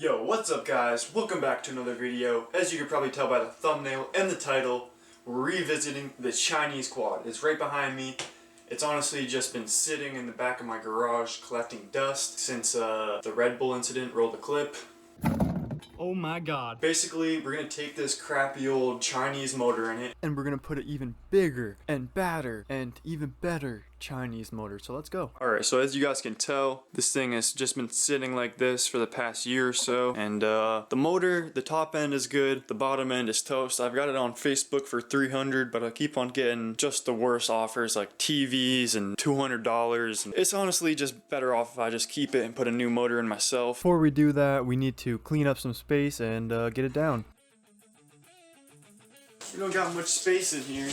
Yo, what's up guys? Welcome back to another video. As you can probably tell by the thumbnail and the title, we're revisiting the Chinese quad. It's right behind me. It's honestly just been sitting in the back of my garage collecting dust since the Red Bull incident rolled the clip. Oh my god. Basically, we're gonna take this crappy old Chinese motor in it and we're gonna put an even bigger and badder and even better Chinese motor. So let's go. Alright, so as you guys can tell, this thing has just been sitting like this for the past year or so. And the motor, the top end is good, the bottom end is toast. I've got it on Facebook for $300, but I keep on getting just the worst offers like TVs and $200. And it's honestly just better off if I just keep it and put a new motor in myself. Before we do that, we need to clean up some space and get it down. We don't got much space in here.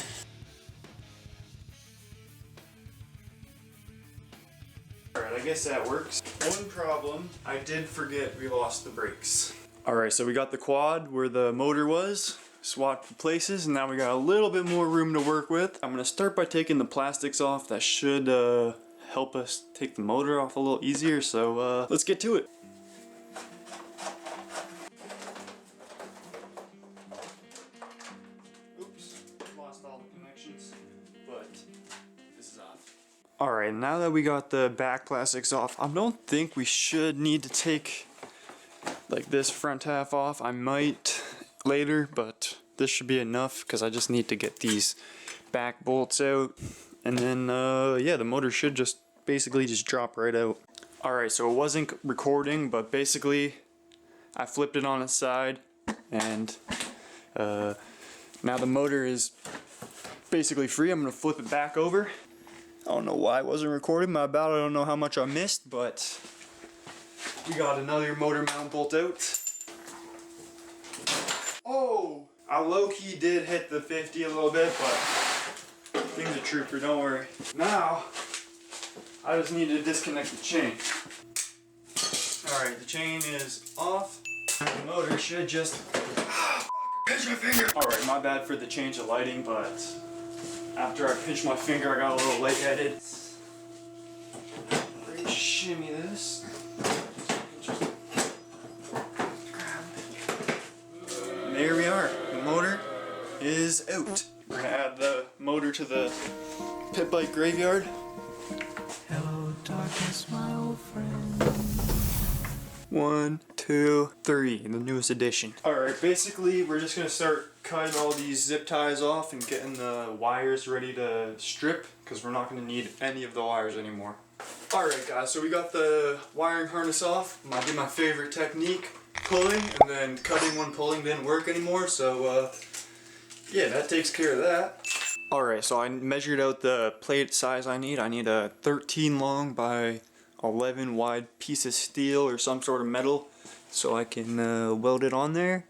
Alright, I guess that works. One problem, I did forget we lost the brakes. Alright, so we got the quad where the motor was, swapped places, and now we got a little bit more room to work with. I'm gonna start by taking the plastics off. That should help us take the motor off a little easier, so let's get to it. Alright, now that we got the back plastics off, I don't think we should need to take like this front half off. I might later, but this should be enough because I just need to get these back bolts out. And then, yeah, the motor should just basically just drop right out. Alright, so it wasn't recording, but basically I flipped it on its side and now the motor is basically free. I'm going to flip it back over. I don't know why I wasn't recording, my bad. I don't know how much I missed, but we got another motor mount bolt out. Oh! I low-key did hit the 50 a little bit, but thing's a trooper, don't worry. Now, I just need to disconnect the chain. Alright, the chain is off. The motor should just... pinch my finger! Alright, my bad for the change of lighting, but... after I pinched my finger, I got a little lightheaded. Shimmy this. And there we are. The motor is out. We're gonna add the motor to the pit bike graveyard. Hello, darkness, my old friend. 1, 2, 3, the newest edition. Alright, basically we're just gonna start cutting all these zip ties off and getting the wires ready to strip because we're not gonna need any of the wires anymore. Alright guys, so we got the wiring harness off. I did my favorite technique, pulling, and then cutting when pulling didn't work anymore, so yeah, that takes care of that. Alright, so I measured out the plate size I need. I need a 13 long by 11 wide piece of steel or some sort of metal so I can weld it on there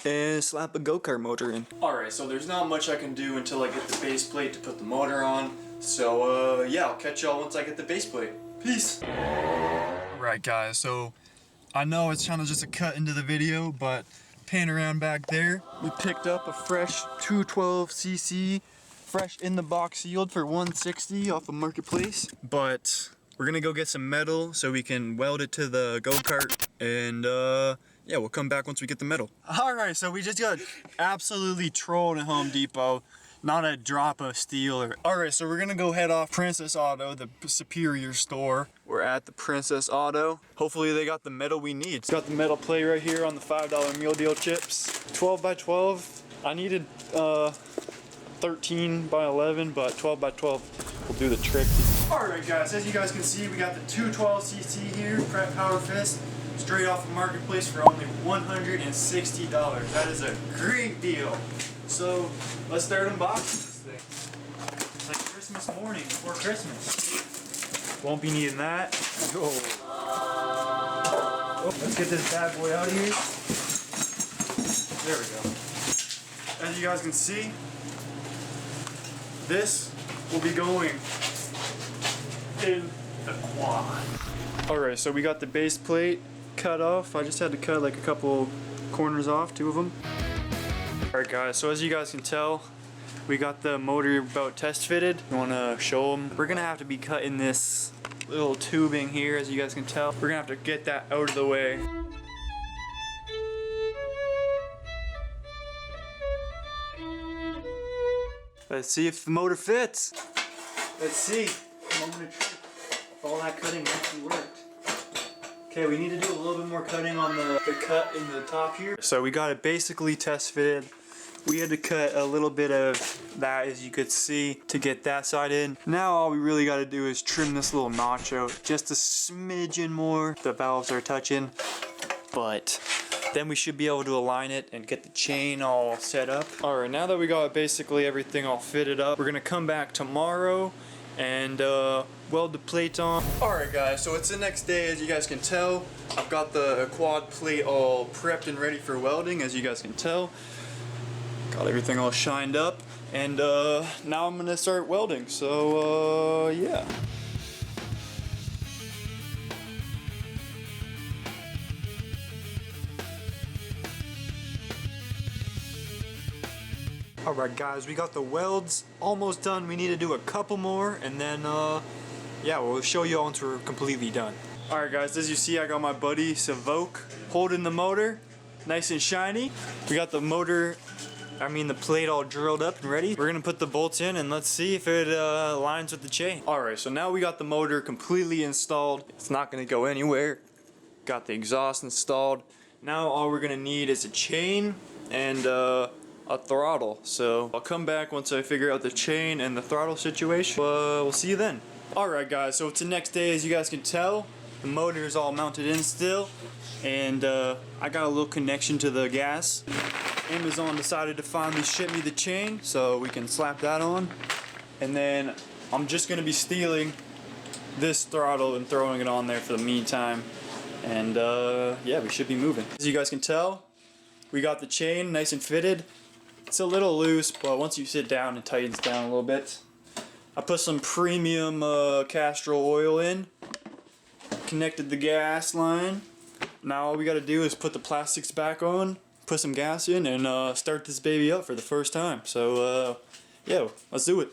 and slap a go-kart motor in. Alright, so there's not much I can do until I get the base plate to put the motor on. So yeah, I'll catch y'all once I get the base plate. Peace! Alright guys, so I know it's kind of just a cut into the video, but pan around back there, we picked up a fresh 212cc, fresh in the box sealed for $160 off of Marketplace. But we're gonna go get some metal so we can weld it to the go-kart, and yeah, we'll come back once we get the metal. Alright, so we just got absolutely trolled at Home Depot. Not a drop of steel. Alright, so we're gonna go head off Princess Auto, the Superior store. We're at the Princess Auto. Hopefully they got the metal we need. Got the metal plate right here on the $5 meal deal chips. 12 by 12. I needed 13 by 11, but 12 by 12 will do the trick. Alright guys, as you guys can see, we got the 212cc here, Prep Power Fist, straight off of Marketplace for only $160. That is a great deal. So, let's start unboxing this thing. It's like Christmas morning before Christmas. Won't be needing that. Oh, let's get this bad boy out of here. There we go. As you guys can see, this will be going in the quad. Alright, so we got the base plate cut off. I just had to cut like a couple corners off, 2 of them. Alright guys, so as you guys can tell, we got the motor about test fitted. I want to show them. We're gonna have to be cutting this little tubing here, as you guys can tell. We're gonna have to get that out of the way. Let's see if the motor fits. Let's see. Moment of truth. If all that cutting actually worked. Okay, we need to do a little bit more cutting on the cut in the top here. So we got it basically test fitted. We had to cut a little bit of that, as you could see, to get that side in. Now all we really got to do is trim this little notch out just a smidgen more. The valves are touching, but then we should be able to align it and get the chain all set up. Alright, now that we got basically everything all fitted up, we're gonna come back tomorrow and weld the plate on. Alright guys, so it's the next day. As you guys can tell, I've got the quad plate all prepped and ready for welding, as you guys can tell. Got everything all shined up, and now I'm gonna start welding, so yeah. Alright guys, we got the welds almost done. We need to do a couple more, and then yeah, we'll show you once we're completely done. Alright guys, as you see, I got my buddy Savoke holding the motor nice and shiny. We got the motor, the plate all drilled up and ready. We're gonna put the bolts in and let's see if it aligns with the chain. Alright, so now we got the motor completely installed. It's not gonna go anywhere. Got the exhaust installed. Now all we're gonna need is a chain and a throttle. So I'll come back once I figure out the chain and the throttle situation. We'll see you then. Alright guys, so it's the next day. As you guys can tell, the motor is all mounted in still, and I got a little connection to the gas. Amazon decided to finally ship me the chain so we can slap that on, and then I'm just gonna be stealing this throttle and throwing it on there for the meantime, and yeah, we should be moving. As you guys can tell, we got the chain nice and fitted. It's a little loose, but once you sit down, it tightens down a little bit. I put some premium Castrol oil in, connected the gas line. Now all we gotta do is put the plastics back on, put some gas in, and start this baby up for the first time. So yeah, let's do it.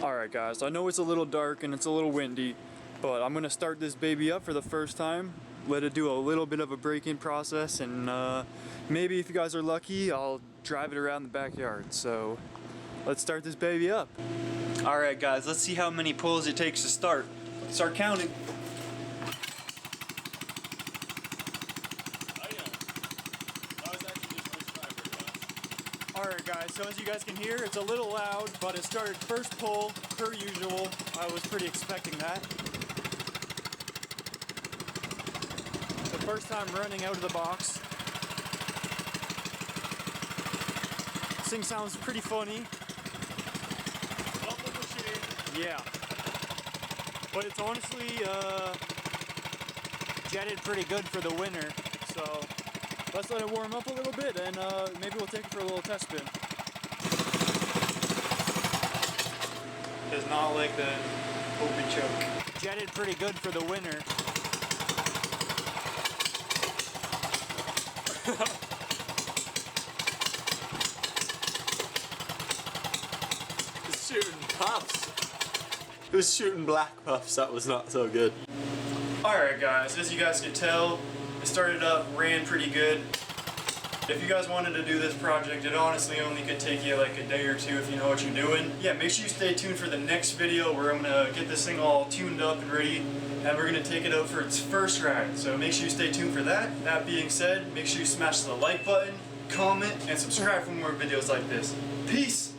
Alright guys, I know it's a little dark and it's a little windy, but I'm going to start this baby up for the first time. Let it do a little bit of a break-in process, and maybe if you guys are lucky, I'll drive it around the backyard. So let's start this baby up. Alright guys, let's see how many pulls it takes to start. Start counting. Alright guys, so as you guys can hear, it's a little loud, but it started first pull, per usual. I was pretty expecting that. The first time running out of the box. This thing sounds pretty funny. Yeah. But it's honestly jetted pretty good for the winter, so let's let it warm up a little bit, and maybe we'll take it for a little test spin. Does not like the open choke. Jetted pretty good for the winter. It's shooting puffs. It was shooting black puffs. That was not so good. Alright guys, as you guys can tell, it started up, ran pretty good. If you guys wanted to do this project, it honestly only could take you like a day or two if you know what you're doing. Yeah, make sure you stay tuned for the next video where I'm going to get this thing all tuned up and ready, and we're going to take it out for its first ride. So make sure you stay tuned for that. That being said, make sure you smash the like button, comment, and subscribe for more videos like this. Peace!